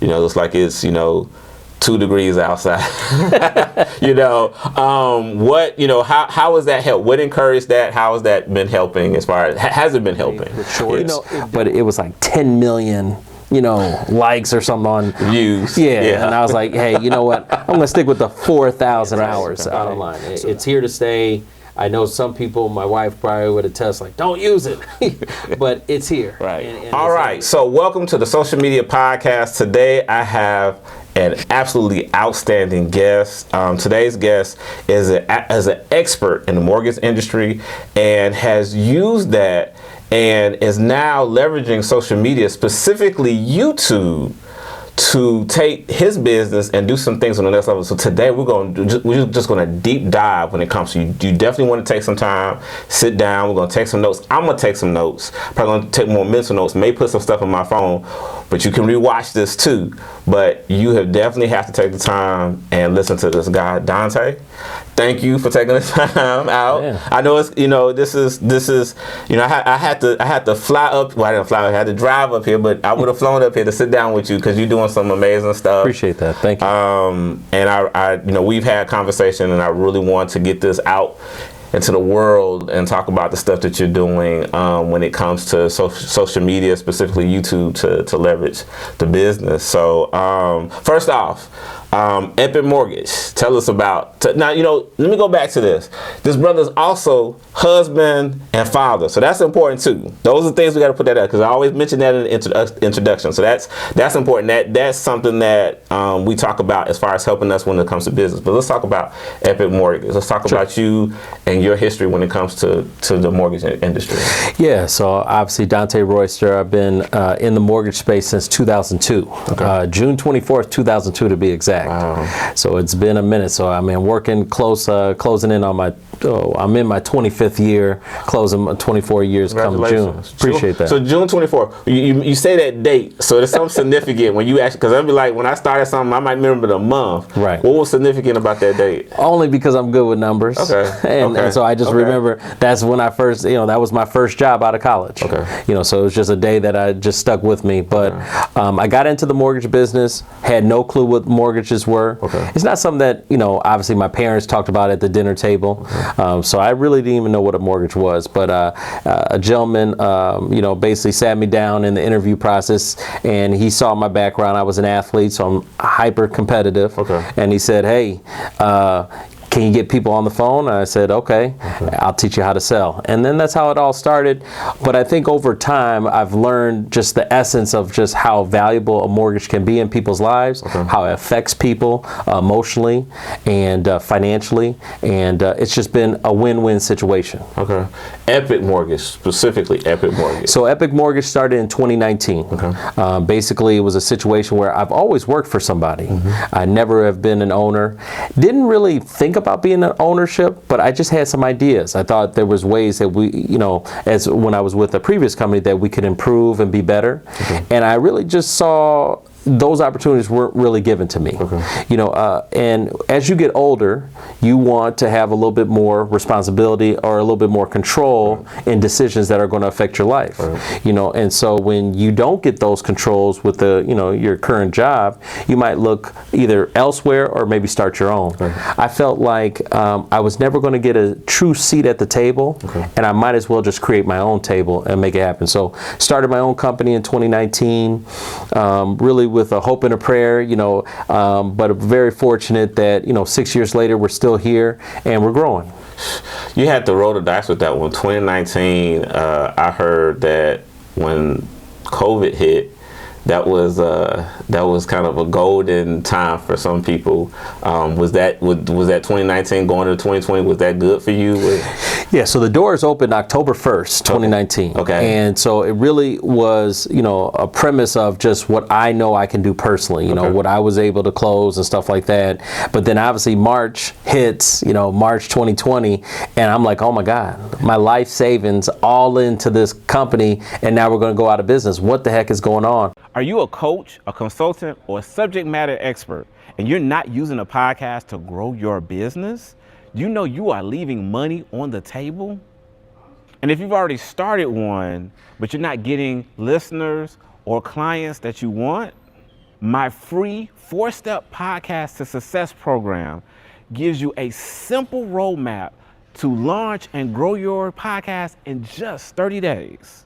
You know, looks like it's, 2 degrees outside. What, how has that helped? What encouraged that? How has that been helping as far as, has it been helping? But it was like 10 million, likes or something on views. Yeah. And I was like, hey, you know what? I'm going to stick with the 4,000 hours online. It's here to stay. I know some people, my wife probably would attest, like, don't use it, but it's here. Right. All right. So welcome to the Social Media Podcast. Today I have an absolutely outstanding guest. Today's guest is an expert in the mortgage industry and has used that and is now leveraging social media, specifically YouTube, to take his business and do some things on the next level. So today we're just going to deep dive when it comes to you. You definitely want to take some time, sit down. We're going to take some notes. I'm going to take some notes. Probably going to take more mental notes. May put some stuff on my phone, but you can rewatch this too. But you definitely have to take the time and listen to this guy, Dante. Thank you for taking the time out. Yeah. I know it's this is I had to fly up. Well, I didn't fly. I had to drive up here, but I would have flown up here to sit down with you because you're doing some amazing stuff. Appreciate that. Thank you. And I we've had conversation, and I really want to get this out into the world and talk about the stuff that you're doing when it comes to social media, specifically YouTube, to leverage the business. So first off, Epic Mortgage. Tell us about. Now, let me go back to this. This brother's also husband and father, so that's important too. Those are things we got to put that out because I always mention that in the introduction. So that's important. That's something that we talk about as far as helping us when it comes to business. But let's talk about Epic Mortgage. Let's talk about you and your history when it comes to the mortgage industry. Yeah. So obviously Dante Royster. I've been in the mortgage space since 2002. Okay. June 24th, 2002 to be exact. Wow. So it's been a minute. So I mean, working closing in on my. I'm in my 25th year, closing my 24 years come June. Appreciate that. So June 24th. You say that date, so there's something significant when you actually, because I'd be like, when I started something, I might remember the month. Right. What was significant about that date? Only because I'm good with numbers. Okay. And so I just remember that's when I first, that was my first job out of college. Okay. So it was just a day that I just stuck with me. But I got into the mortgage business, had no clue what mortgages were. Okay. It's not something that, obviously my parents talked about at the dinner table. So I really didn't even know what a mortgage was. But a gentleman, basically sat me down in the interview process, and he saw my background. I was an athlete, so I'm hyper competitive. Okay. And he said, hey, can you get people on the phone? And I said, okay, I'll teach you how to sell. And then that's how it all started. But I think over time, I've learned just the essence of just how valuable a mortgage can be in people's lives, how it affects people emotionally and financially. And it's just been a win-win situation. Okay. Epic Mortgage, specifically Epic Mortgage. So Epic Mortgage started in 2019. Okay. Basically, it was a situation where I've always worked for somebody. I never have been an owner. Didn't really think about being an ownership, but I just had some ideas. I thought there was ways that we, as when I was with a previous company, that we could improve and be better. And I really just saw those opportunities weren't really given to me. And as you get older, you want to have a little bit more responsibility or a little bit more control in decisions that are going to affect your life. And so when you don't get those controls with the, your current job, you might look either elsewhere or maybe start your own. I felt like I was never going to get a true seat at the table, and I might as well just create my own table and make it happen. So started my own company in 2019, really with a hope and a prayer, but very fortunate that, 6 years later, we're still here and we're growing. You had to roll the dice with that one. 2019, I heard that when COVID hit, that was kind of a golden time for some people. Was that 2019 going into 2020? Was that good for you? Yeah. So the doors opened October 1st, 2019. Okay. And so it really was, a premise of just what I know I can do personally. What I was able to close and stuff like that. But then obviously March hits, March 2020, and I'm like, oh my God, my life savings all into this company, and now we're going to go out of business. What the heck is going on? Are you a coach, a consultant, or a subject matter expert, and you're not using a podcast to grow your business? You are leaving money on the table? And if you've already started one, but you're not getting listeners or clients that you want, My free 4-step podcast to success program gives you a simple roadmap to launch and grow your podcast in just 30 days.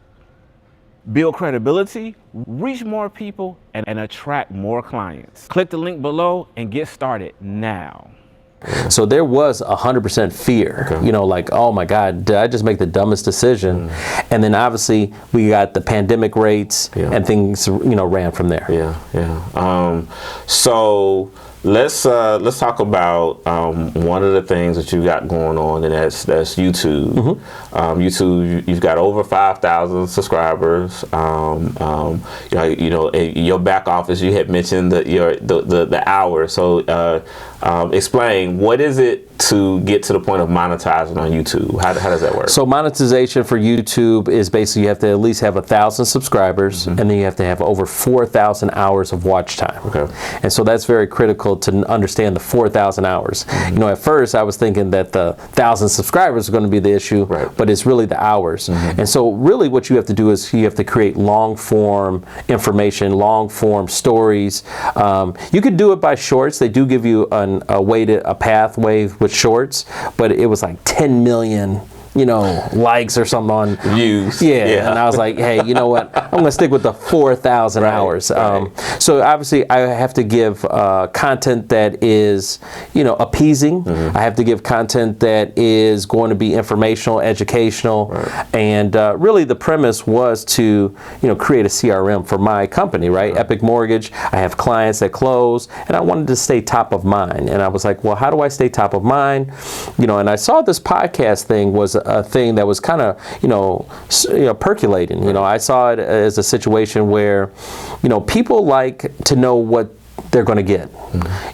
Build credibility, reach more people, and attract more clients. Click the link below and get started now. So there was 100% fear, like, oh my God, did I just make the dumbest decision? And then obviously we got the pandemic rates and things, ran from there. So let's talk about one of the things that you got going on, and that's YouTube. YouTube, you've got over 5,000 subscribers. Your back office, you had mentioned the hour. So explain, what is it to get to the point of monetizing on YouTube? How does that work? So monetization for YouTube is basically you have to at least have 1,000 subscribers, and then you have to have over 4,000 hours of watch time. And so that's very critical to understand the 4,000 hours. At first I was thinking that the 1,000 subscribers are going to be the issue, but it's really the hours. And so really what you have to do is you have to create long form information, long form stories. You could do it by shorts. They do give you a pathway with shorts, but it was like 10 million likes or something on views. And I was like, hey, you know what? I'm gonna stick with the 4,000 hours. So obviously I have to give content that is, appeasing. I have to give content that is going to be informational, educational, and really the premise was to, create a CRM for my company, Epic Mortgage. I have clients that close, and I wanted to stay top of mind. And I was like, well, how do I stay top of mind? And I saw this podcast thing was a thing that was kind of, percolating. I saw it as a situation where, people like to know what they're going to get.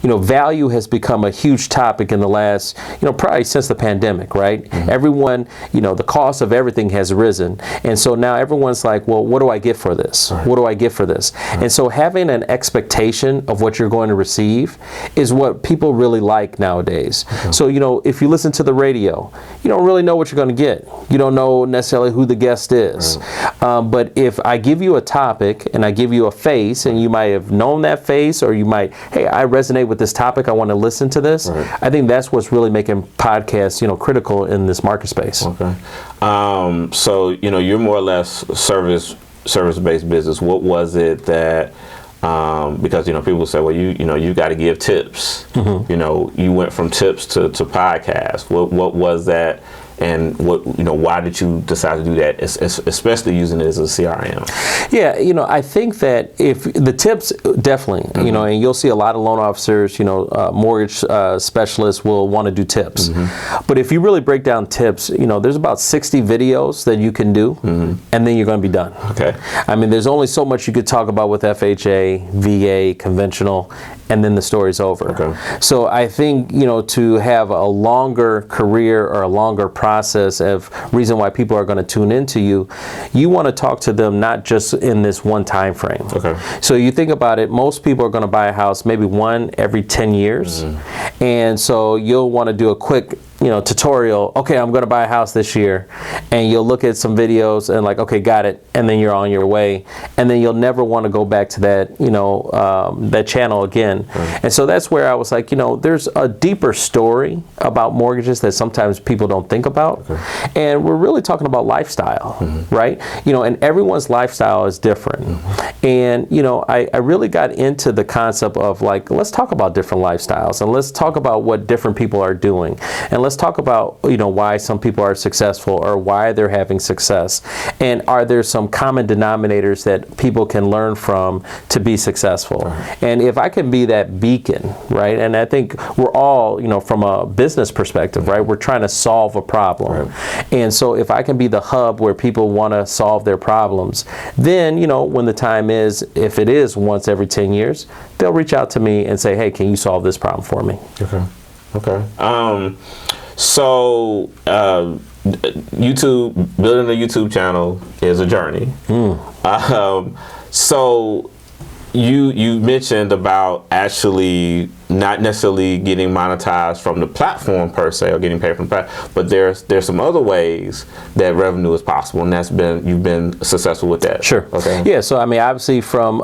Value has become a huge topic in the last, probably since the pandemic, Everyone, the cost of everything has risen. And so now everyone's like, well, what do I get for this? What do I get for this? And so having an expectation of what you're going to receive is what people really like nowadays. So, if you listen to the radio, you don't really know what you're going to get. You don't know necessarily who the guest is. But if I give you a topic and I give you a face, and you might have known that face, or you might, hey, I resonate with this topic, I want to listen to this. I think that's what's really making podcasts, critical in this market space. So, you're more or less service-based business. What was it that, because, people say, well, you got to give tips. You went from tips to podcasts. What was that? And why did you decide to do that, especially using it as a CRM? I think that if the tips definitely, and you'll see a lot of loan officers, mortgage specialists will want to do tips. But if you really break down tips, there's about 60 videos that you can do, and then you're going to be done. I mean, there's only so much you could talk about with FHA, VA, conventional, and then the story's over. So I think, to have a longer career or a longer process of reason why people are going to tune into you, you want to talk to them not just in this one time frame. So you think about it, most people are going to buy a house maybe one every 10 years. And so you'll want to do a quick tutorial. Okay, I'm going to buy a house this year, and you'll look at some videos and like, okay, got it, and then you're on your way, and then you'll never want to go back to that, that channel again. And so that's where I was like, there's a deeper story about mortgages that sometimes people don't think about, and we're really talking about lifestyle, right? And everyone's lifestyle is different, and I really got into the concept of like, let's talk about different lifestyles, and let's talk about what different people are doing, and let's talk about why some people are successful or why they're having success, and are there some common denominators that people can learn from to be successful. And if I can be that beacon, right, and I think we're all from a business perspective, right, we're trying to solve a problem, and so if I can be the hub where people want to solve their problems, then when the time is, if it is once every 10 years, they'll reach out to me and say, hey, can you solve this problem for me? So YouTube, building a YouTube channel is a journey. So you mentioned about actually not necessarily getting monetized from the platform per se or getting paid from the platform, but there's some other ways that revenue is possible, and you've been successful with that. Sure. Okay. Yeah. So I mean, obviously, from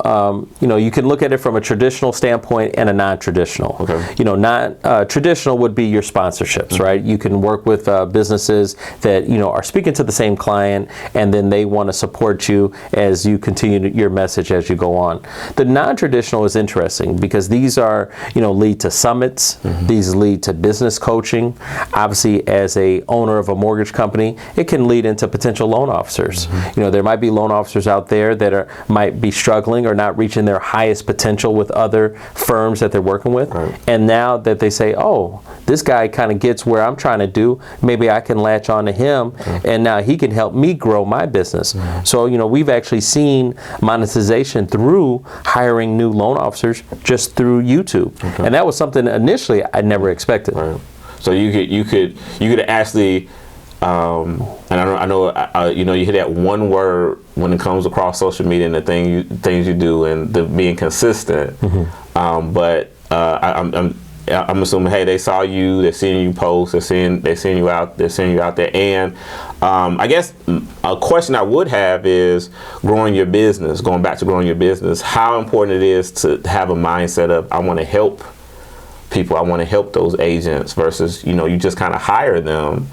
you can look at it from a traditional standpoint and a non-traditional. Okay. Traditional would be your sponsorships, right? You can work with businesses that are speaking to the same client, and then they want to support you as you continue your message as you go on. The non-traditional is interesting because these are lead to summits. These lead to business coaching. Obviously, as a owner of a mortgage company, it can lead into potential loan officers. There might be loan officers out there that might be struggling or not reaching their highest potential with other firms that they're working with. Right. And now that they say, oh, this guy kind of gets where I'm trying to do, maybe I can latch on to him, and now he can help me grow my business. So, we've actually seen monetization through hiring new loan officers just through YouTube. And that was something initially I never expected. Right. So you could actually, and I know you hear that one word when it comes across social media and the things you do and the being consistent. But I'm assuming, hey, they saw you, they're seeing you post, they're seeing you out there. And I guess a question I would have is going back to growing your business, how important it is to have a mindset of, I want to help people, I want to help those agents versus, you just kind of hire them,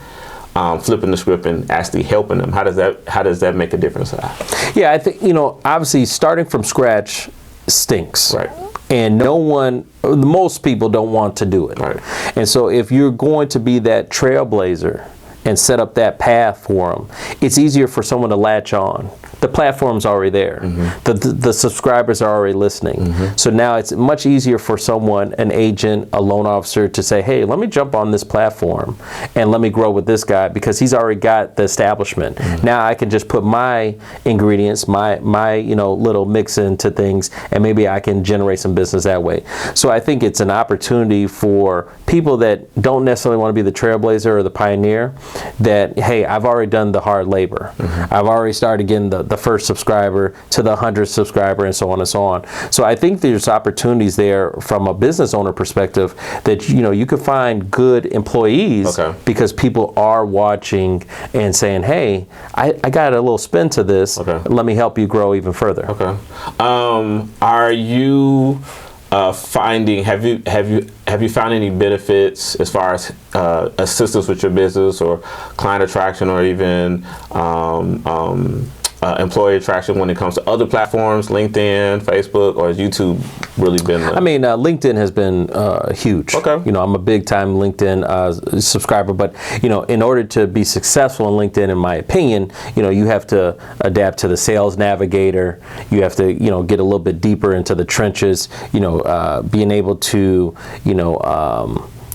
flipping the script and actually helping them. How does that make a difference? Yeah, I think, obviously starting from scratch stinks. Right. And most people don't want to do it. Right. And so if you're going to be that trailblazer and set up that path for them, it's easier for someone to latch on. The platform's already there. The subscribers are already listening. So now it's much easier for someone, an agent, a loan officer, to say, hey, let me jump on this platform and let me grow with this guy because he's already got the establishment. Now I can just put my ingredients, my little mix into things, and maybe I can generate some business that way. So I think it's an opportunity for people that don't necessarily want to be the trailblazer or the pioneer, that, hey, I've already done the hard labor. I've already started getting the first subscriber to the 100th subscriber and so on and so on. So I think there's opportunities there from a business owner perspective that you could find good employees because people are watching and saying, hey, I got a little spin to this. Let me help you grow even further. Are you finding, have you found any benefits as far as assistance with your business or client attraction or even employee attraction when it comes to other platforms, LinkedIn, Facebook, or has YouTube really been I mean, LinkedIn has been huge. I'm a big time LinkedIn subscriber, but in order to be successful in LinkedIn, in my opinion, you have to adapt to the sales navigator. You have to get a little bit deeper into the trenches, being able to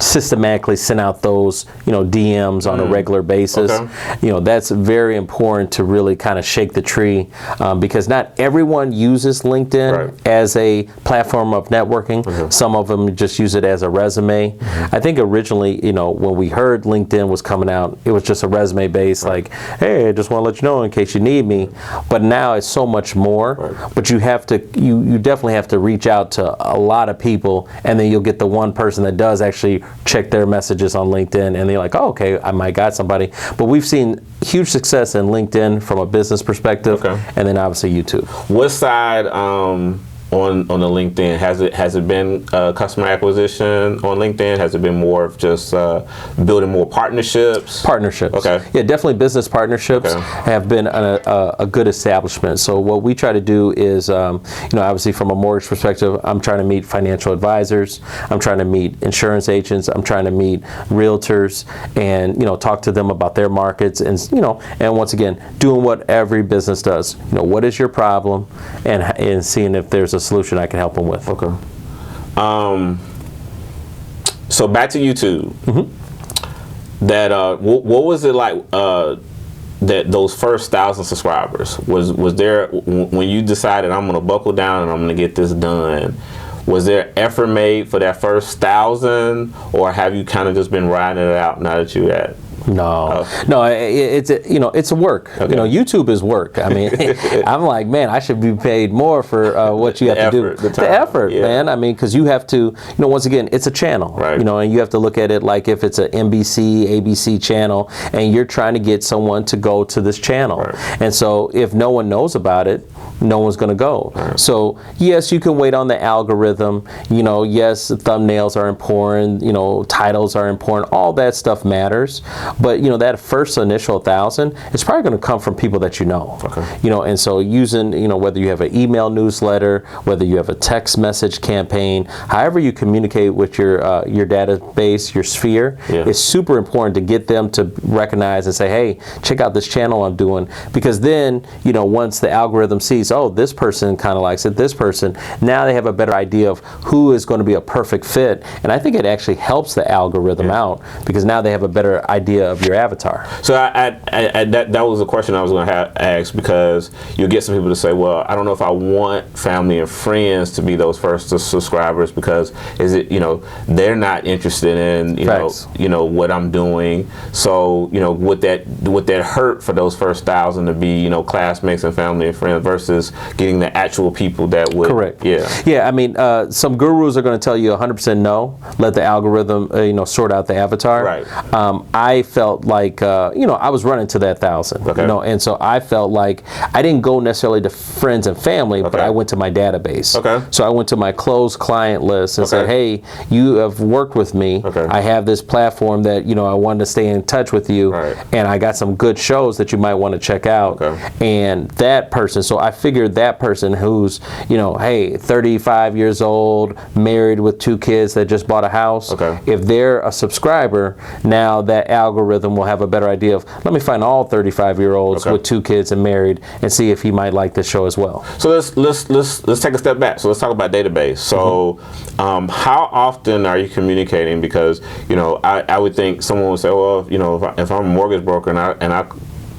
systematically send out those DMs on a regular basis. That's very important to really kind of shake the tree because not everyone uses LinkedIn as a platform of networking. Some of them just use it as a resume. I think originally, when we heard LinkedIn was coming out, it was just a resume based, like, hey, I just want to let you know in case you need me. But now it's so much more. But you have to, you definitely have to reach out to a lot of people, and then you'll get the one person that does actually check their messages on LinkedIn, and they're like, oh, okay, I might got somebody. But we've seen huge success in LinkedIn from a business perspective, and then obviously YouTube. What side on the LinkedIn has it been customer acquisition on LinkedIn? Has it been more of just building more partnerships? Yeah, definitely business partnerships have been a good establishment. So what we try to do is obviously from a mortgage perspective, I'm trying to meet financial advisors, I'm trying to meet insurance agents, I'm trying to meet realtors, and talk to them about their markets, and and once again, doing what every business does. What is your problem, and seeing if there's a solution I can help them with. So back to YouTube. That what was it like that those first 1,000 subscribers? Was there, when you decided I'm gonna buckle down and I'm gonna get this done, was there effort made for that first 1,000, or have you kind of just been riding it out now that you're at No, it's it's a work. Okay. YouTube is work. I mean, I'm like, man, I should be paid more for what you have to do. The effort, man. I mean, because you have to, once again, it's a channel, right. And you have to look at it like if it's an NBC, ABC channel, and you're trying to get someone to go to this channel. Right. And so if no one knows about it, no one's going to go. Right. So yes, you can wait on the algorithm. Yes, thumbnails are important. Titles are important. All that stuff matters. But that first initial 1,000, it's probably going to come from people that you know. Okay. And so using whether you have an email newsletter, whether you have a text message campaign, however you communicate with your database, your sphere, it's super important to get them to recognize and say, hey, check out this channel I'm doing, because then once the algorithm sees, oh, this person kind of likes it, this person, now they have a better idea of who is going to be a perfect fit. And I think it actually helps the algorithm out, because now they have a better idea of your avatar. So that was a question I was going to ask, because you'll get some people to say, well, I don't know if I want family and friends to be those first subscribers, because they're not interested in what I'm doing. So would that hurt for those first 1,000 to be classmates and family and friends versus getting the actual people that would. Correct. Yeah. I mean, some gurus are going to tell you 100% no. Let the algorithm, sort out the avatar. Right. I felt like, I was running to that 1,000. Okay. And so I felt like I didn't go necessarily to friends and family, but I went to my database. Okay. So I went to my closed client list and said, hey, you have worked with me. Okay. I have this platform that I wanted to stay in touch with you, and I got some good shows that you might want to check out. Okay. And that person, so I figured that person who's, hey, 35 years old, married with 2 kids that just bought a house, if they're a subscriber, now that algorithm will have a better idea of, let me find all 35-year-olds with 2 kids and married and see if he might like this show as well. So let's take a step back. So let's talk about database. So how often are you communicating? Because I would think someone would say, well, if I'm a mortgage broker and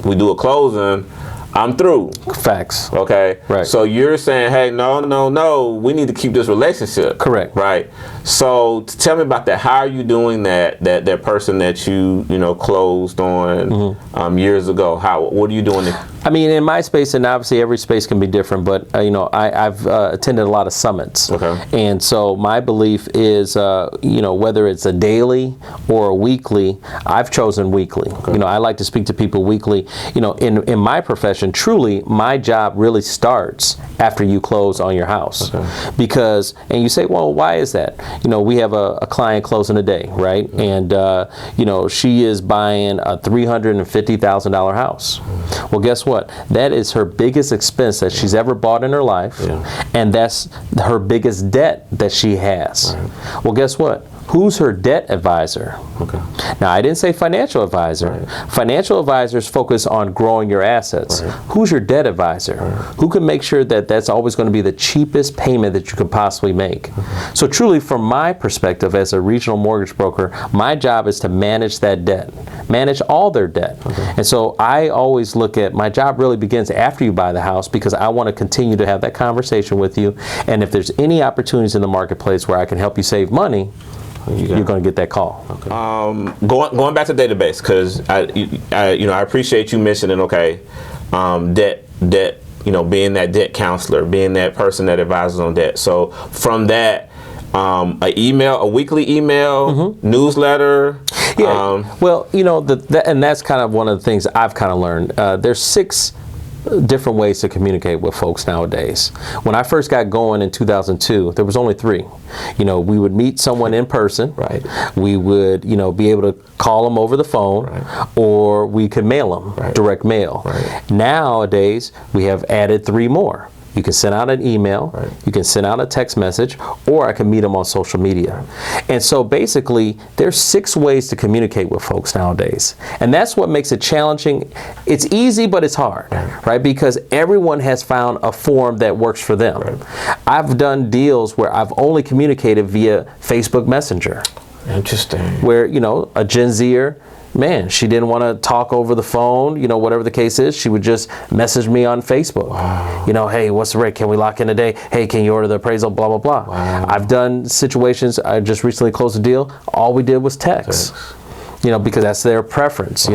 we do a closing, I'm through. Facts. Okay. Right. So you're saying, hey, no, we need to keep this relationship. Correct. Right. So tell me about that. How are you doing that person that you closed on years ago? What are you doing? I mean, in my space, and obviously every space can be different, but I've attended a lot of summits. Okay. And so my belief is, whether it's a daily or a weekly, I've chosen weekly. Okay. I like to speak to people weekly. In my profession, truly, my job really starts after you close on your house. Okay. Because, and you say, well, why is that? We have a client closing a day, right? Mm-hmm. And, she is buying a $350,000 house. Mm-hmm. Well, guess what? That is her biggest expense that she's ever bought in her life. Yeah. And that's her biggest debt that she has. Right. Well, guess what? Who's her debt advisor? Okay. Now, I didn't say financial advisor. Right. Financial advisors focus on growing your assets. Right. Who's your debt advisor? Right. Who can make sure that that's always going to be the cheapest payment that you could possibly make? Mm-hmm. So truly, from my perspective as a regional mortgage broker, my job is to manage that debt, manage all their debt. Okay. And so I always look at, my job really begins after you buy the house, because I want to continue to have that conversation with you. And if there's any opportunities in the marketplace where I can help you save money, you're going to get that call. Okay. Going back to database, because I appreciate you mentioning debt, being that debt counselor, being that person that advises on debt. So from that, a weekly email, newsletter. Yeah. Well, and that's kind of one of the things I've kind of learned. There's 6 different ways to communicate with folks nowadays. When I first got going in 2002, there was only 3. We would meet someone in person. Right. We would, be able to call them over the phone, right, or we could mail them, right, direct mail. Right. Nowadays, we have added 3 more. You can send out an email, right, you can send out a text message, or I can meet them on social media. And so basically, there's 6 ways to communicate with folks nowadays. And that's what makes it challenging. It's easy, but it's hard, right? Because everyone has found a form that works for them. Right. I've done deals where I've only communicated via Facebook Messenger. Interesting. Where, a Gen Zer, man, she didn't want to talk over the phone, whatever the case is, she would just message me on Facebook. Wow. Hey, what's the rate? Can we lock in today? Hey, can you order the appraisal? Blah, blah, blah. Wow. I've done situations, I just recently closed a deal, all we did was text. because that's their preference,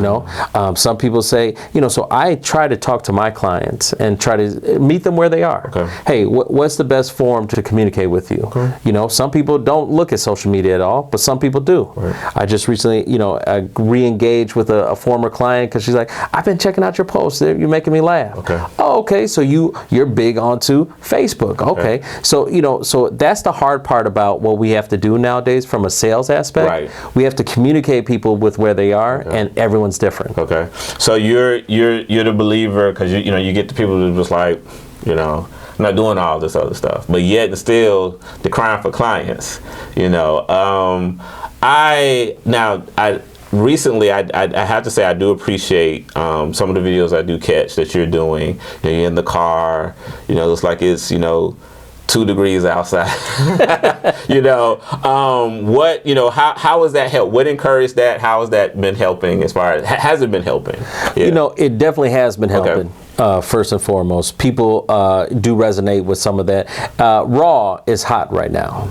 Some people say, so I try to talk to my clients and try to meet them where they are. Okay. Hey, what's the best form to communicate with you? Okay. Some people don't look at social media at all, but some people do. Right. I just recently, I re-engaged with a former client because she's like, I've been checking out your posts. You're making me laugh. Okay. Oh, okay. So you're big onto Facebook. Okay. So that's the hard part about what we have to do nowadays from a sales aspect. Right. We have to communicate people with where they are, and everyone's different. Okay. So you're the believer because you get the people who just like, I'm not doing all this other stuff, but yet and still decrying for clients. Recently, I have to say I do appreciate some of the videos I do catch that you're doing. You're in the car, looks like it's 2 degrees outside. How has that helped? What encouraged that? How has that been helping? As far as has it been helping? Yeah. It definitely has been helping. Okay. First and foremost, people do resonate with some of that. Raw is hot right now.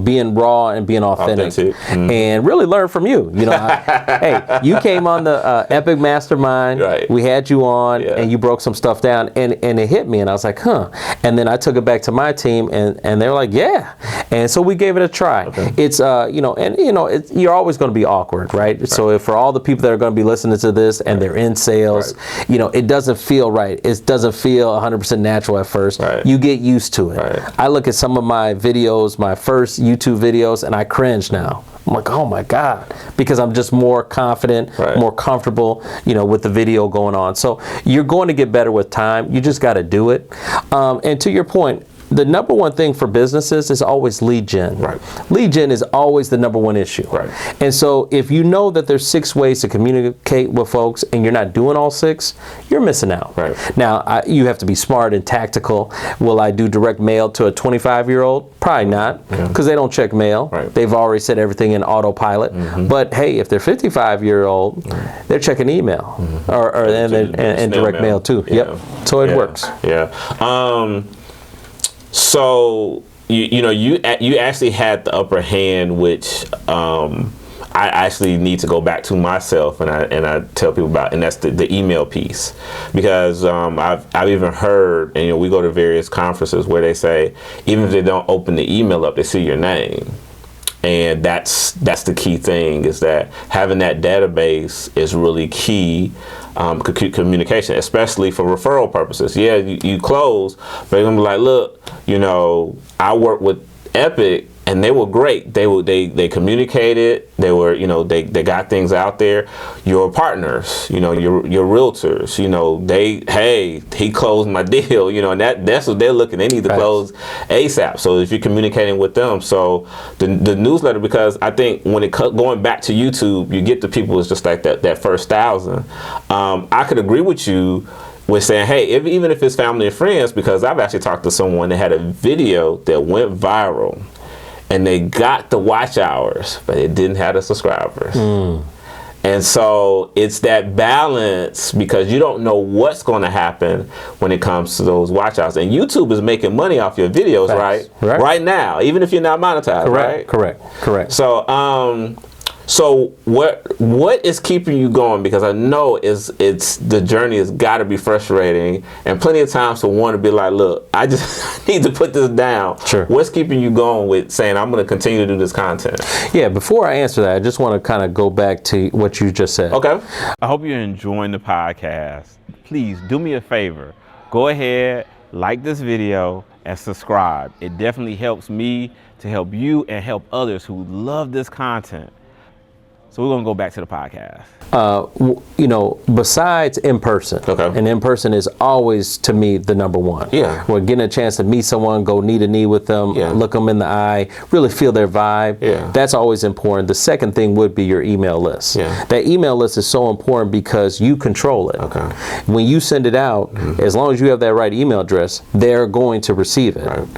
Being raw and being authentic. And really learn from you. Hey, you came on the Epic Mastermind. Right. We had you on, and you broke some stuff down, and it hit me, and I was like, huh. And then I took it back to my team, and they were like, yeah. And so we gave it a try. Okay. It's you're always going to be awkward, right? So if for all the people that are going to be listening to this and they're in sales, it doesn't feel right. It doesn't feel 100% natural at first. Right. You get used to it. Right. I look at some of my videos, my first YouTube videos, and I cringe now. I'm like, oh my God, because I'm just more confident, more comfortable, with the video going on. So you're going to get better with time. You just got to do it. And to your point, the number one thing for businesses is always lead gen. Right. Lead gen is always the number one issue. Right. And so if you know that there's 6 ways to communicate with folks and you're not doing all 6, you're missing out. Right. Now, you have to be smart and tactical. Will I do direct mail to a 25-year-old? Probably not, because they don't check mail. Right. They've already set everything in autopilot. Mm-hmm. But hey, if they're 55-year-old, they're checking email and direct mail too. Yeah. Yep. So it works. Yeah. So you actually had the upper hand, which I actually need to go back to myself, and I tell people about, and that's the email piece, because I've even heard, and we go to various conferences where they say even if they don't open the email up, they see your name. And that's the key thing, is that having that database is really key. Communication, especially for referral purposes. Yeah, you close, but they're gonna be like, look, I work with Epic, and they were great. They communicated. They were, they got things out there. Your partners, your realtors, he closed my deal, and that's what they're looking. They need to close ASAP. So if you're communicating with them, so the newsletter, because I think when going back to YouTube, you get the people, it's just like that first 1,000. I could agree with you with saying, hey, even if it's family and friends, because I've actually talked to someone that had a video that went viral, and they got the watch hours, but it didn't have the subscribers. And so it's that balance, because you don't know what's going to happen when it comes to those watch hours. And YouTube is making money off your videos, right now, even if you're not monetized, right? Correct. So what is keeping you going? Because I know it's the journey has got to be frustrating, and plenty of times to want to be like, look, I just need to put this down. Sure. What's keeping you going with saying I'm going to continue to do this content? Yeah. Before I answer that, I just want to kind of go back to what you just said. Okay. I hope you're enjoying the podcast. Please do me a favor. Go ahead, like this video, and subscribe. It definitely helps me to help you and help others who love this content. So we're going to go back to the podcast. Besides in person, and in person is always, to me, the number one. Yeah. We're getting a chance to meet someone, go knee to knee with them, look them in the eye, really feel their vibe. Yeah. That's always important. The second thing would be your email list. Yeah. That email list is so important because you control it. Okay. When you send it out, as long as you have that right email address, they're going to receive it. Right.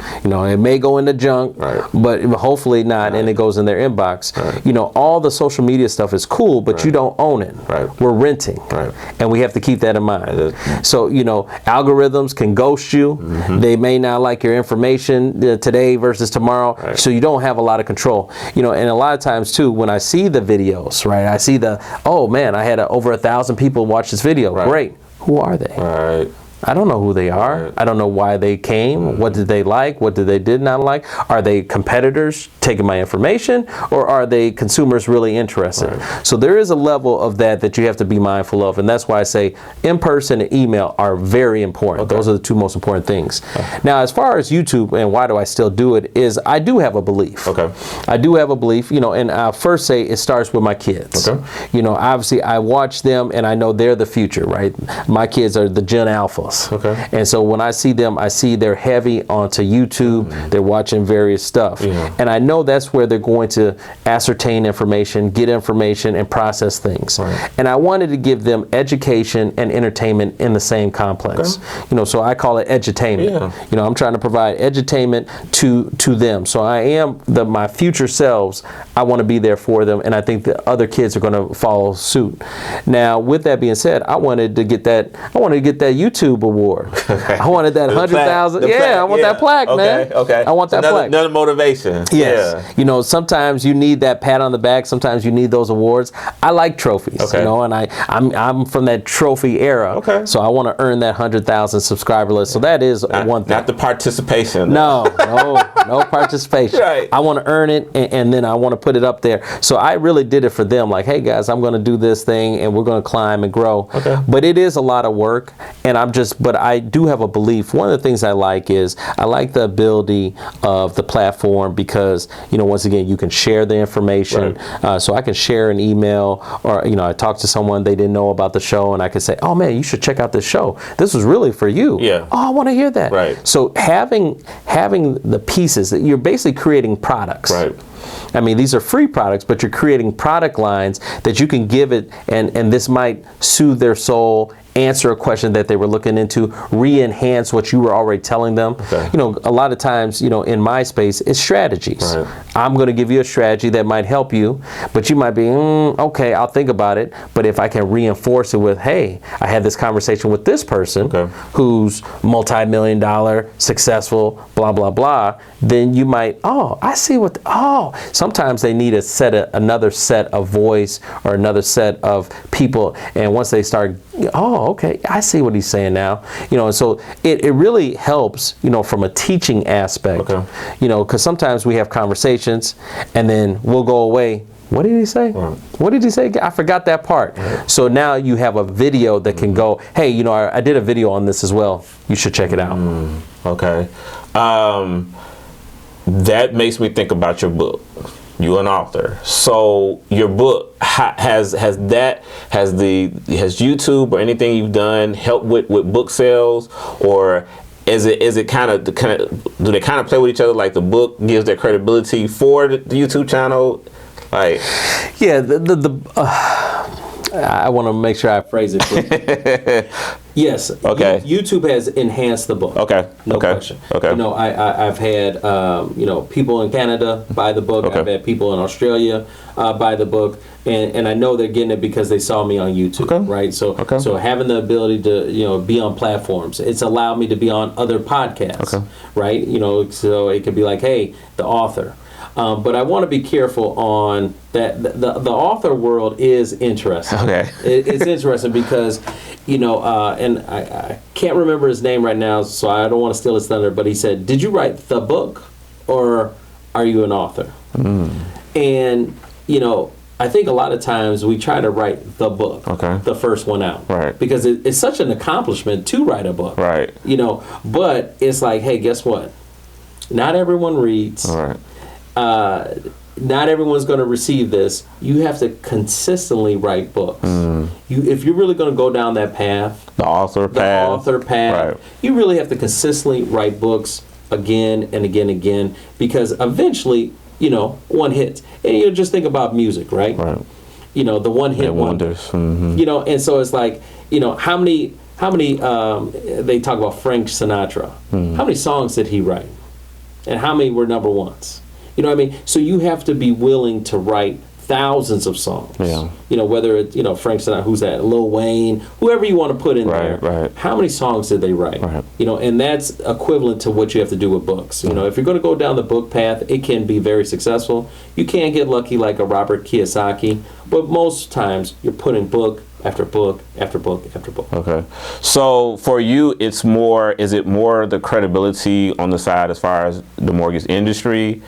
It may go in the junk, but hopefully not, and it goes in their inbox. Right. All the social media media stuff is cool, but you don't own it. Right. We're renting. Right. And we have to keep that in mind. So, you know, algorithms can ghost you. They may not like your information today versus tomorrow. Right. So you don't have a lot of control. You know, and a lot of times too, when I see the videos, right, I see oh man, I had over 1,000 people watch this video. Right. Great. Who are they? Right. I don't know who they are. Right. I don't know why they came. What did they like? What did they did not like? Are they competitors taking my information, or are they consumers really interested? Right. So there is a level of that you have to be mindful of, and that's why I say in-person and email are very important. Okay. Those are the two most important things. Now, as far as YouTube and why do I still do it, is I do have a belief. Okay. I do have a belief, you know, and I'll first say it starts with my kids. Okay. You know, obviously I watch them and I know they're the future, right? My kids are the Gen Alphas. Okay. And so when I see them, I see they're heavy onto YouTube. They're watching various stuff. Yeah. And I know that's where they're going to ascertain information, get information, and process things. Right. And I wanted to give them education and entertainment in the same complex. Okay. You know, so I call it edutainment. Yeah. You know, I'm trying to provide edutainment to them. So I am my future selves. I want to be there for them, and I think the other kids are going to follow suit. Now, with that being said, I wanted to get that YouTube award. I wanted that 100,000. Yeah, I want that plaque, man. Okay. I want that plaque. Another motivation. Yes. Yeah. You know, sometimes you need that pat on the back. Sometimes you need those awards. I like trophies. Okay. You know, and I'm from that trophy era. Okay. So I want to earn that 100,000 subscriber list. So that is one thing. Not the participation. No participation. Right. I want to earn it, and then I want to put it up there. So I really did it for them. Like, hey guys, I'm going to do this thing, and we're going to climb and grow. Okay. But it is a lot of work, and but I do have a belief. One of the things I like is I like the ability of the platform because, you know, once again, you can share the information. Right. So I can share an email, or, you know, I talk to someone, they didn't know about the show, and I can say, oh man, you should check out this show. This was really for you. Yeah. Oh, I want to hear that. Right. So having the pieces, that you're basically creating products. Right. I mean, these are free products, but you're creating product lines that you can give it, and this might soothe their soul, answer a question that they were looking into, re-enhance what you were already telling them. Okay. You know, a lot of times, you know, in my space, it's strategies. Right. I'm going to give you a strategy that might help you, but you might be, okay, I'll think about it. But if I can reinforce it with, hey, I had this conversation with this person who's multi-million-dollar, successful, blah, blah, blah, then you might, I see sometimes they need another set of voice or another set of people. And once they start, okay, I see what he's saying now. You know, and so it really helps, you know, from a teaching aspect, you know, because sometimes we have conversations and then we'll go away. What did he say? Right. What did he say? I forgot that part. Right. So now you have a video that can go, hey, you know, I did a video on this as well. You should check it out. Okay. That makes me think about your book. You're an author, so your book has YouTube or anything you've done helped with book sales, or is it kind of do they kind of play with each other? Like the book gives their credibility for the YouTube channel, like yeah. I want to make sure I phrase it correctly. Yes. Okay. YouTube has enhanced the book. Okay. No question. Okay. You know, I've had you know, people in Canada buy the book. Okay. I've had people in Australia buy the book, and I know they're getting it because they saw me on YouTube. Okay. Right. So having the ability to, you know, be on platforms, it's allowed me to be on other podcasts. Okay. Right. You know, so it could be like, hey, the author. But I want to be careful on that. The author world is interesting. Okay. It's interesting because, you know, and I can't remember his name right now, so I don't want to steal his thunder, but he said, did you write the book or are you an author? And, you know, I think a lot of times we try to write the book, the first one out, right? Because it's such an accomplishment to write a book, right? You know, but it's like, hey, guess what? Not everyone reads. All right. Not everyone's going to receive this. You have to consistently write books. If you're really going to go down that path, the author path, right, you really have to consistently write books again and again and again, because eventually, you know, one hits. And you just think about music, right? Right. You know, the one hit wonders. You know, and so it's like, you know, how many they talk about Frank Sinatra. How many songs did he write? And how many were number ones? You know what I mean? So you have to be willing to write thousands of songs. Yeah. You know, whether it's, you know, Frank Sinatra, who's that, Lil Wayne, whoever you want to put in there. Right. How many songs did they write? Right. You know, and that's equivalent to what you have to do with books. You know, if you're going to go down the book path, it can be very successful. You can't get lucky like a Robert Kiyosaki, but most times you're putting book after book after book after book. Okay. So for you, is it more the credibility on the side as far as the mortgage industry,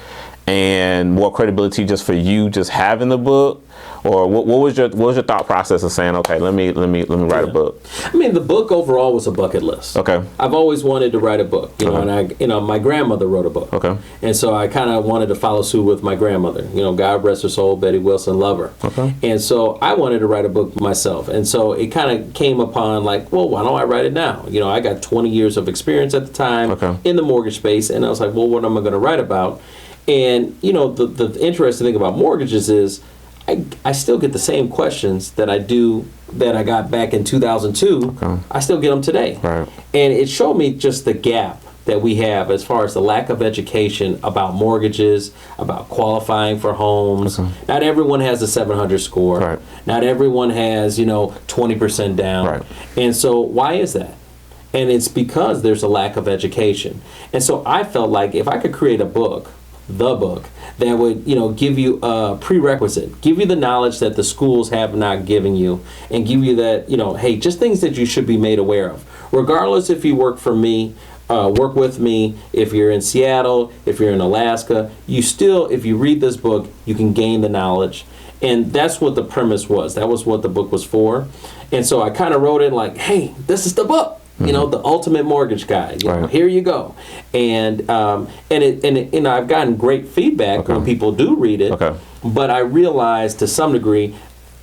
and more credibility just for you just having the book? Or what was your thought process of saying, okay, let me write a book? I mean, the book overall was a bucket list. Okay. I've always wanted to write a book, you know, and my grandmother wrote a book. Okay. And so I kind of wanted to follow suit with my grandmother. You know, God rest her soul, Betty Wilson, love her. Okay. And so I wanted to write a book myself. And so it kind of came upon like, well, why don't I write it now? You know, I got 20 years of experience at the time in the mortgage space, and I was like, well, what am I going to write about? And, you know, the interesting thing about mortgages is I still get the same questions that I got back in 2002. Okay. I still get them today. Right. And it showed me just the gap that we have as far as the lack of education about mortgages, about qualifying for homes. Okay. Not everyone has a 700 score. Right. Not everyone has, you know, 20% down. Right. And so why is that? And it's because there's a lack of education. And so I felt like if I could create a book, the book, that would, you know, give you a prerequisite, give you the knowledge that the schools have not given you, and give you that, you know, hey, just things that you should be made aware of. Regardless if you work for me, work with me, if you're in Seattle, if you're in Alaska, you still, if you read this book, you can gain the knowledge. And that's what the premise was. That was what the book was for. And so I kind of wrote it like, hey, this is the book. You know, the ultimate mortgage guide. You know, here you go, and I've gotten great feedback when people do read it. Okay. But I realized to some degree,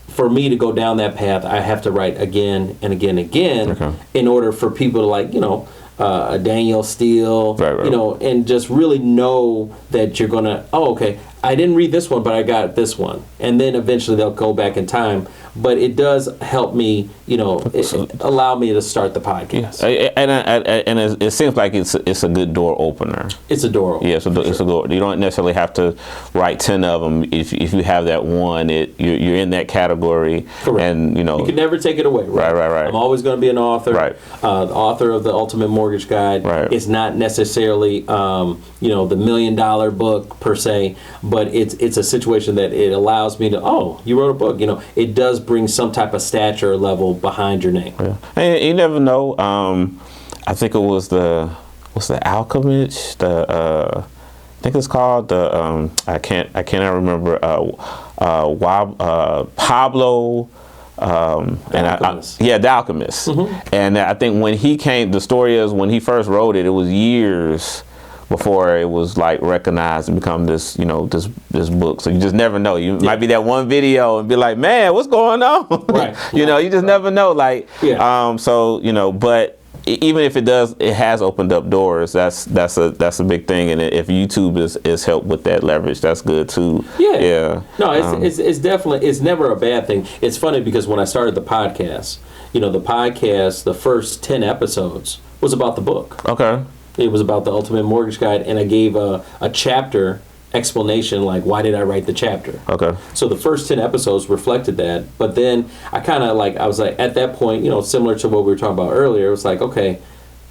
for me to go down that path, I have to write again and again and again in order for people to, like, you know, Daniel Steele, you know, and just really know that you're gonna. Oh, okay. I didn't read this one, but I got this one, and then eventually they'll go back in time. But it does help me, you know, allow me to start the podcast. And it seems like it's a good door opener. It's a door opener. Yeah, it's a door. You don't necessarily have to write 10 of them. If you have that one, you're in that category. Correct. And you know, you can never take it away. Right. I'm always going to be an author. Right. The author of the Ultimate Mortgage Guide. Right. It's not necessarily you know, the $1 million book per se, but it's a situation that it allows me to. Oh, you wrote a book. You know, it does bring some type of stature level behind your name. Yeah. And you never know. I think it was the Alchemist. I think it's called the. I cannot remember. Pablo. The Alchemist. And I think when he came, the story is when he first wrote it, it was years before it was like recognized and become this, you know, this book. So you just never know. You might be that one video and be like, man, what's going on? Right. You know, you just never know. Like, so, you know, but even if it has opened up doors. That's a big thing. And if YouTube is helped with that leverage, that's good too. Yeah. No, it's definitely, it's never a bad thing. It's funny because when I started the podcast, you know, the first 10 episodes was about the book. Okay. It was about the Ultimate Mortgage Guide, and I gave a chapter explanation, like, why did I write the chapter? Okay. So the first 10 episodes reflected that, but then I kind of I was like, at that point, you know, similar to what we were talking about earlier, it was like, okay,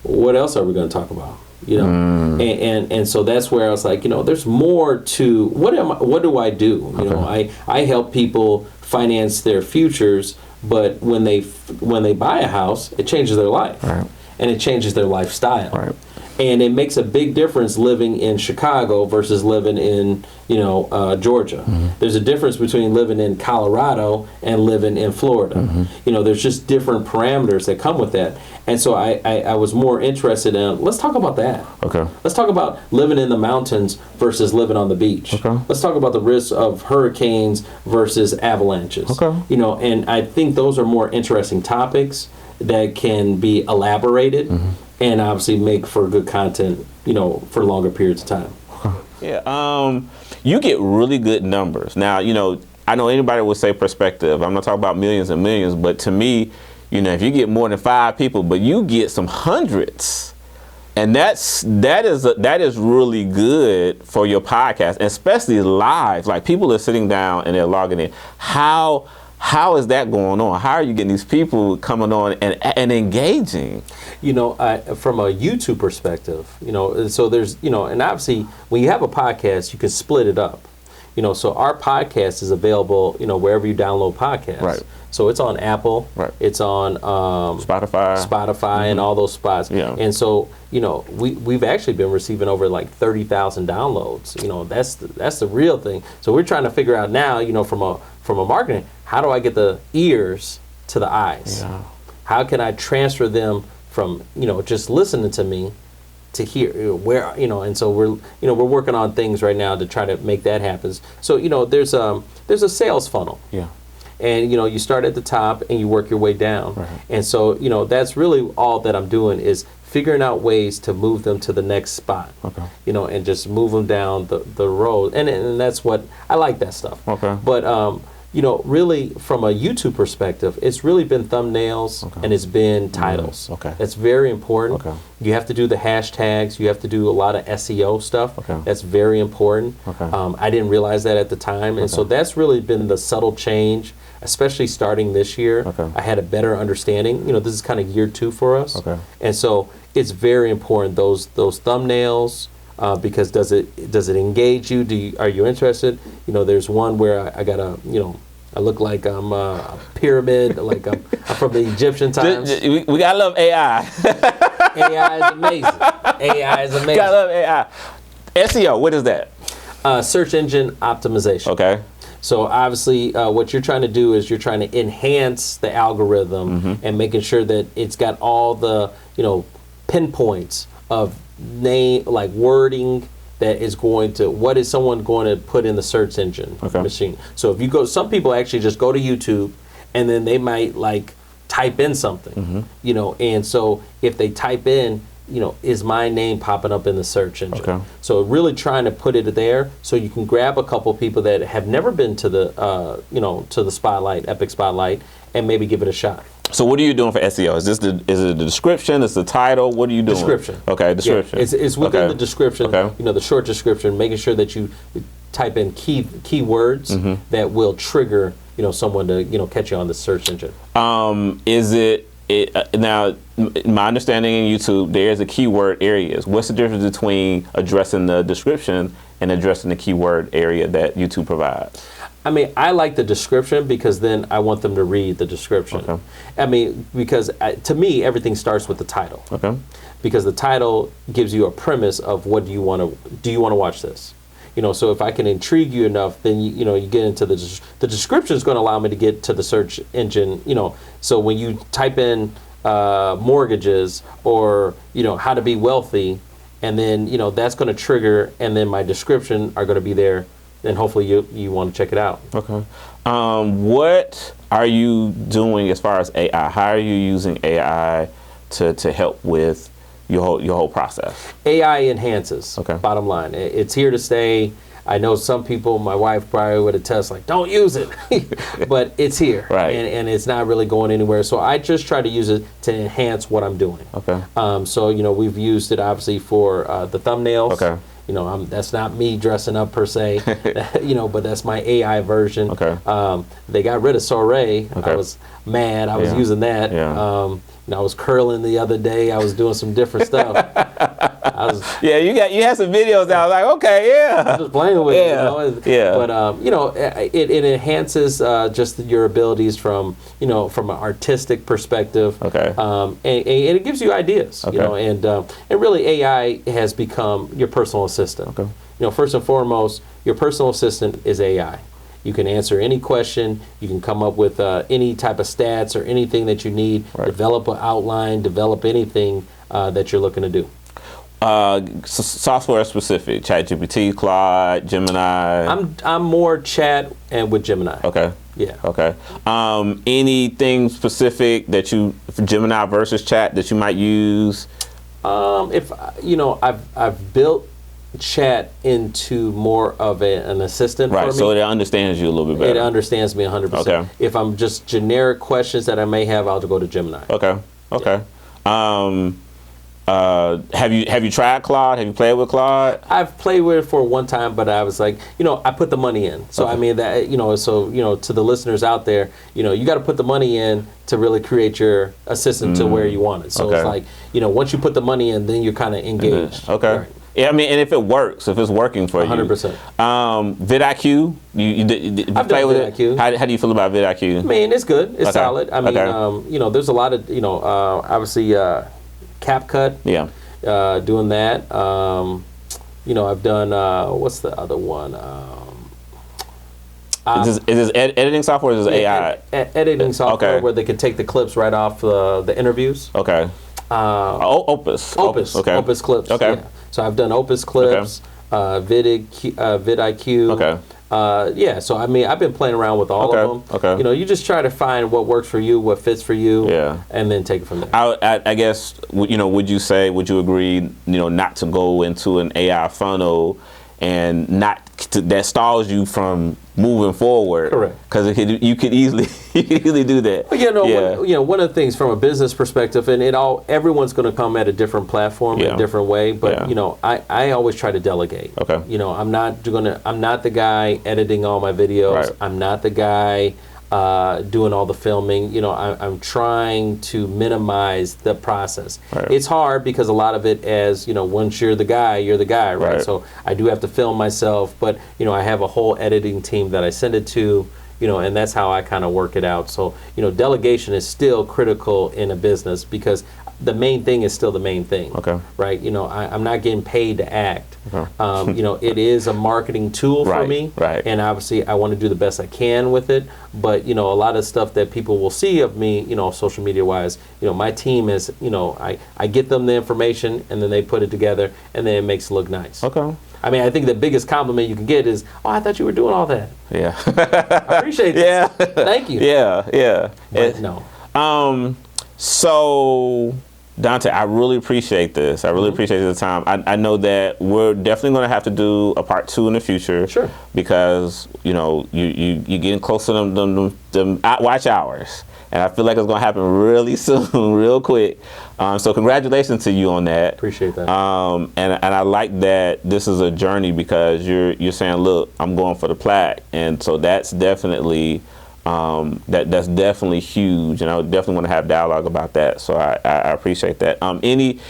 what else are we going to talk about? You know, and so that's where I was like, you know, there's more to what do I do? You know, I help people finance their futures, but when they buy a house, it changes their life, and it changes their lifestyle. And it makes a big difference living in Chicago versus living in, you know, Georgia. There's a difference between living in Colorado and living in Florida. You know, there's just different parameters that come with that. And so I was more interested in, let's talk about that. Okay. Let's talk about living in the mountains versus living on the beach. Okay. Let's talk about the risks of hurricanes versus avalanches. Okay. You know, and I think those are more interesting topics that can be elaborated. And obviously make for good content, you know, for longer periods of time. Yeah, you get really good numbers. Now, you know, I know anybody would say perspective. I'm not talking about millions and millions, but to me, you know, if you get more than 5 people, but you get some hundreds, And that is really good for your podcast, especially live. Like people are sitting down and they're logging in. How is that going on? How are you getting these people coming on and engaging? You know, from a YouTube perspective, you know, so there's, you know, and obviously when you have a podcast, you can split it up. You know, so our podcast is available, you know, wherever you download podcasts. Right. So it's on Apple. Right. It's on Spotify, and all those spots. Yeah. And so, you know, we've actually been receiving over like 30,000 downloads. You know, that's the real thing. So we're trying to figure out now, you know, from a marketing, how do I get the ears to the eyes? Yeah. How can I transfer them from, you know, just listening to me to hear where, you know, and so we're working on things right now to try to make that happen. So, you know, there's a sales funnel. Yeah. And, you know, you start at the top and you work your way down. Right. And so, you know, that's really all that I'm doing is figuring out ways to move them to the next spot. Okay. You know, and just move them down the road. And that's what, I like that stuff. Okay. But, you know, really from a YouTube perspective, it's really been thumbnails and it's been titles. Okay. That's very important. Okay. You have to do the hashtags. You have to do a lot of SEO stuff. Okay. That's very important. Okay. I didn't realize that at the time. And so that's really been the subtle change, especially starting this year. Okay. I had a better understanding. You know, this is kind of year 2 for us. Okay. And so it's very important, those thumbnails, because does it engage you? Are you interested? You know, there's one where I got I look like I'm a pyramid, like I'm from the Egyptian times. We gotta love AI. AI is amazing. AI is amazing. Gotta love AI. SEO, what is that? Search engine optimization. Okay. So obviously, what you're trying to do is you're trying to enhance the algorithm and making sure that it's got all the, you know, pinpoints of name, like wording that is going to, what is someone going to put in the search engine machine. So if you go, some people actually just go to YouTube and then they might like type in something, you know, and so if they type in, you know, is my name popping up in the search engine? Okay. So really trying to put it there so you can grab a couple people that have never been to the, you know, to the spotlight, Epic Spotlight, and maybe give it a shot. So what are you doing for SEO? Is it the description? Is the title? What are you doing? Description. Okay, description. Yeah, it's within the description. Okay. You know, the short description, making sure that you type in keywords that will trigger, you know, someone to, you know, catch you on the search engine. Is it now? My understanding in YouTube, there's a keyword areas. What's the difference between addressing the description and addressing the keyword area that YouTube provides? I mean, I like the description because then I want them to read the description. Okay. I mean, because to me, everything starts with the title. Okay. Because the title gives you a premise of what do you want to watch this? You know, so if I can intrigue you enough, then you know you get into the description is going to allow me to get to the search engine. You know, so when you type in mortgages or, you know, how to be wealthy, and then, you know, that's going to trigger, and then my description are going to be there. Then hopefully you want to check it out. Okay. What are you doing as far as AI? How are you using AI to help with your whole process? AI enhances. Okay. Bottom line, it's here to stay. I know some people, my wife probably would attest, like, don't use it, but it's here, right? And it's not really going anywhere. So I just try to use it to enhance what I'm doing. Okay. So you know, we've used it obviously for the thumbnails. Okay. You know, that's not me dressing up per se, you know, but that's my AI version. Okay. They got rid of Soiree. Okay. I was mad. I was using that. Yeah. You know, I was curling the other day. I was doing some different stuff. You had some videos that I was like, okay, yeah. I was just playing with it. You know? Yeah. But, you know, it enhances just your abilities from, you know, from an artistic perspective. Okay. And it gives you ideas, okay. You know, and really AI has become your personal assistant. Okay. You know, first and foremost, your personal assistant is AI. You can answer any question. You can come up with any type of stats or anything that you need. Right. Develop an outline. Develop anything that you're looking to do. Software specific, ChatGPT, Claude, Gemini. I'm more chat and with Gemini. Okay. Yeah. Okay. Anything specific that for Gemini versus chat that you might use? If you know, I've built chat into more of an assistant for me. So it understands you a little bit better. It understands me 100%. Okay. If I'm just generic questions that I may have, I'll go to Gemini. Okay. Okay. Yeah. Have you tried Claude? Have you played with Claude? I've played with it for one time, but I was like, I put the money in. So I mean that, to the listeners out there, you got to put the money in to really create your assistant to where you want it. So it's like, once you put the money in, then you're kind of engaged. Okay. Right. Yeah, I mean, and if it works, if it's working for 100%. you. vidIQ, you I've play done with vidIQ. it? How do you feel about vidIQ? I mean, it's good. It's Okay. solid. I mean, Okay. there's a lot of, obviously CapCut. Yeah. Doing that. I've done, what's the other one? Is this editing software or is this AI? Editing software Okay. where they can take the clips right off the interviews. Okay. Opus. Okay. Opus clips. Okay. Yeah. So I've done Opus clips, vidIQ. Okay. So I mean, I've been playing around with all of them. Okay. You just try to find what works for you, what fits for you, and then take it from there. I guess, would you agree, not to go into an AI funnel and that stalls you from moving forward? Correct. Because you could easily do that. But one of the things from a business perspective, and everyone's going to come at a different platform in a different way. But I always try to delegate. Okay. I'm not the guy editing all my videos. Right. I'm not the guy doing all the filming. I'm trying to minimize the process. Right. It's hard because a lot of it, as once you're the guy, right? Right. So I do have to film myself, but I have a whole editing team that I send it to. And that's how I kind of work it out. So, delegation is still critical in a business because the main thing is still the main thing. Okay. Right? I'm not getting paid to act. Okay. It is a marketing tool for me. Right. And obviously I want to do the best I can with it. But, a lot of stuff that people will see of me, social media wise, my team is, I get them the information and then they put it together and then it makes it look nice. Okay. I mean, I think the biggest compliment you can get is, "Oh, I thought you were doing all that." Yeah. I appreciate that. Yeah. Thank you. Yeah. But no. So, Dante, I really appreciate this. I really appreciate the time. I know that we're definitely going to have to do a part 2 in the future. Sure. Because, you're getting close to them watch hours. And I feel like it's going to happen really soon, real quick. So congratulations to you on that. Appreciate that. And I like that this is a journey because you're saying, look, I'm going for the plaque. And so that's definitely that's definitely huge, and I would definitely want to have dialogue about that. So I appreciate that. Anything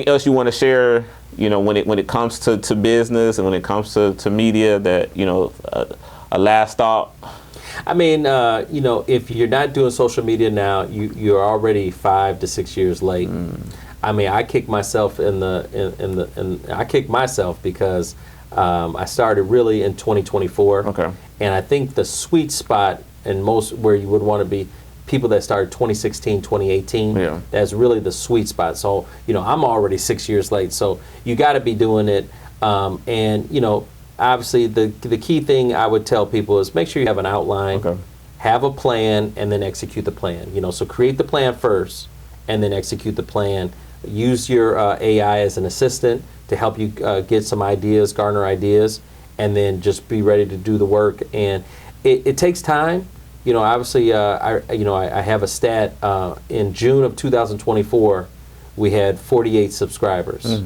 else you want to share? When it comes to business and when it comes to media, that a last thought. I mean, if you're not doing social media now, you're already 5 to 6 years late. I mean, I kick myself I kick myself because I started really in 2024. Okay. And I think the sweet spot and most where you would want to be, people that started 2016, 2018, that's really the sweet spot. So, I'm already 6 years late. So you got to be doing it. Obviously the key thing I would tell people is make sure you have an outline, have a plan, and then execute the plan. So create the plan first and then execute the plan. Use your AI as an assistant to help you get some ideas, garner ideas, and then just be ready to do the work. And it takes time. Obviously, I have a stat. In June of 2024, we had 48 subscribers.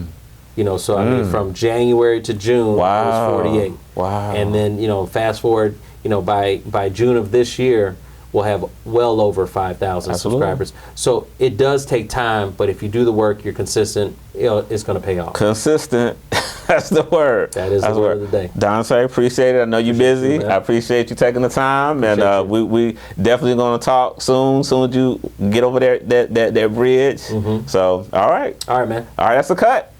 So I mean, from January to June, it was 48. Wow. And then, fast forward, by June of this year, we'll have well over 5,000 subscribers. So it does take time, but if you do the work, you're consistent, it's going to pay off. Consistent. That's the word. That is the word of the day. Dante, appreciate it. I know you're busy. I appreciate you taking the time. And we definitely going to talk soon as you get over there, that bridge. So, all right. All right, man. All right, that's a cut.